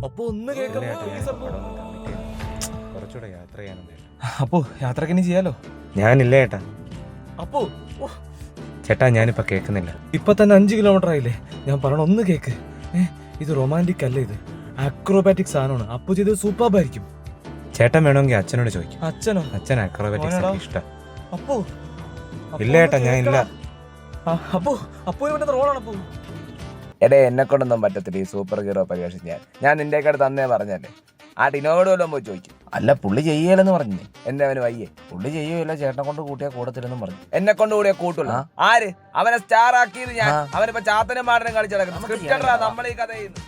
അപ്പൊ ഒന്ന് കേൾക്കാം. കുറച്ചുകൂടെ യാത്ര ചെയ്യാനുണ്ട്. അപ്പോ യാത്രക്ക് ഇനി ചെയ്യാലോ? ഞാനില്ല ചേട്ടാ. അപ്പോ ചേട്ടാ ഞാനിപ്പോ കേൾക്കുന്നില്ല. ഇപ്പൊ തന്നെ 5 കിലോമീറ്റർ ആയില്ലേ? ഞാൻ പറയണ ഒന്ന് കേക്ക്. ഇത് റൊമാൻറ്റിക് അല്ല, ഇത് അക്രോബാറ്റിക് സാധനമാണ്. അപ്പൊ ചെയ്തത് സൂപ്പർബായിരിക്കും. ചേട്ടൻ വേണമെങ്കിൽ അച്ഛനോട് ചോദിക്കും. അച്ഛനോ? അച്ഛൻ അക്രോബാറ്റിക്സ് ഇഷ്ടം. അപ്പോ ഇല്ല ചേട്ടാ ഞാൻ ഇല്ല. അപ്പോ ഇവന്റെ റോളാണ്. അപ്പോ എടേ എന്നെ കൊണ്ടൊന്നും പറ്റത്തില്ല ഈ സൂപ്പർ ഹീറോ പരിവേഷം. ഞാൻ നിന്റെ അടുത്ത് അന്നേ പറഞ്ഞല്ലേ, ആ ടിനോട് വല്ലതും പോയി ചോദിക്കും. അല്ല പുള്ളി ചെയ്യലെന്ന് പറഞ്ഞു. എന്നെ അവന് വയ്യേ, പുള്ളി ചെയ്യുകയില്ല, ചേട്ടനെ കൊണ്ട് കൂട്ടിയാ കൂടത്തില്ലെന്നും പറഞ്ഞു. എന്നെ കൊണ്ട് കൂടിയാ കൂട്ടില്ല. ആര് അവനെ സ്റ്റാർ ആക്കിയത്? ഞാൻ. അവനിപ്പോ ചാത്തനും മാടനും കളിച്ചു നടക്കുന്നു. നമ്മൾ ഈ കഥ ചെയ്യുന്നു.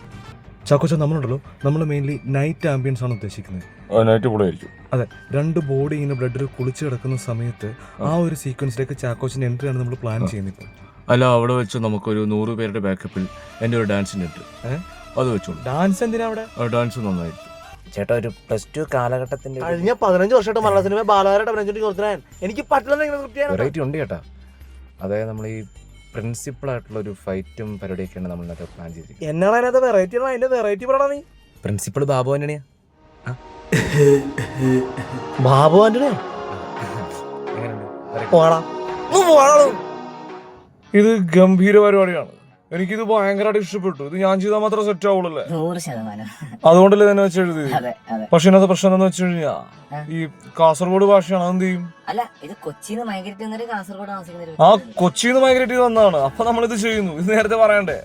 ചാക്കോച്ച, നമ്മളുണ്ടല്ലോ, നമ്മൾ മെയിൻലി നൈറ്റ് ആംബിയൻസ് ആണ് ഉദ്ദേശിക്കുന്നത്. അതെ, 2 ബോഡി ഇങ്ങനെ ബ്ലഡിൽ കുളിച്ച് കിടക്കുന്ന സമയത്ത് ആ ഒരു സീക്വൻസിലേക്ക് ചാക്കോച്ചിന്റെ എൻട്രി ആണ് നമ്മൾ പ്ലാൻ ചെയ്യുന്നത്. അല്ല, അവിടെ വെച്ച് നമുക്കൊരു 100 പേരുടെ ബാക്കപ്പിൽ എൻ്റെ ഒരു ഡാൻസിന് ഉണ്ട്. അത് വെച്ചോളൂ. ഡാൻസ് എന്തിനാ അവിടെ? ഡാൻസ് നന്നായിരിക്കും ചേട്ടാ. ഒരു +2 കാലഘട്ടത്തിന്റെ കഴിഞ്ഞ 15 വർഷമായിട്ട് മലയാള സിനിമ ബാലകാരുടെ അഭിനയിച്ചോണ്ടിരിക്കാൻ എനിക്ക് പറ്റില്ല. വെറൈറ്റി ഉണ്ട് ചേട്ടാ. അതായത് നമ്മൾ ഈ പ്രിൻസിപ്പിൾ ആയിട്ടുള്ള ഒരു ഫൈറ്റും പരിപാടിയൊക്കെയാണ് നമ്മൾ ഇന്നത്തെ പ്ലാൻ ചെയ്തിരിക്കുന്നത്. എന്നാണ് അതിനകത്ത് വെറൈറ്റി? അതിന്റെ വെറൈറ്റി പറയണ നീ. പ്രിൻസിപ്പിൾ ബാബു ആന്റണിയാ. ബാബു ആന്റണിയോ? ഇത് ഗംഭീര പരിപാടിയാണ്. എനിക്കിത് ഭയങ്കരമായിട്ട് ഇഷ്ടപ്പെട്ടു. ഇത് ഞാൻ ചെയ്താൽ മാത്രം സെറ്റ് ആവുള്ളൂ. 100%. അതുകൊണ്ടല്ലേ തന്നെ വെച്ച് എഴുതി. അതെ അതെ. പക്ഷെ ഇന്നത്തെ പ്രശ്നം എന്താ വെച്ച് കഴിഞ്ഞാ, ഈ കാസർഗോഡ് ഭാഷയാണ്. എന്ത് ചെയ്യും? അല്ല, ഇത് കൊച്ചിന്ന് മൈഗ്രേറ്റ് വന്നിട്ട് കാസർഗോഡ് താമസിക്കുന്ന ആ കൊച്ചിന്ന് മൈഗ്രേറ്റ് ചെയ്ത് വന്നതാണ്. അപ്പൊ നമ്മളിത് ചെയ്യുന്നു. ഇത് നേരത്തെ പറയണ്ടേ?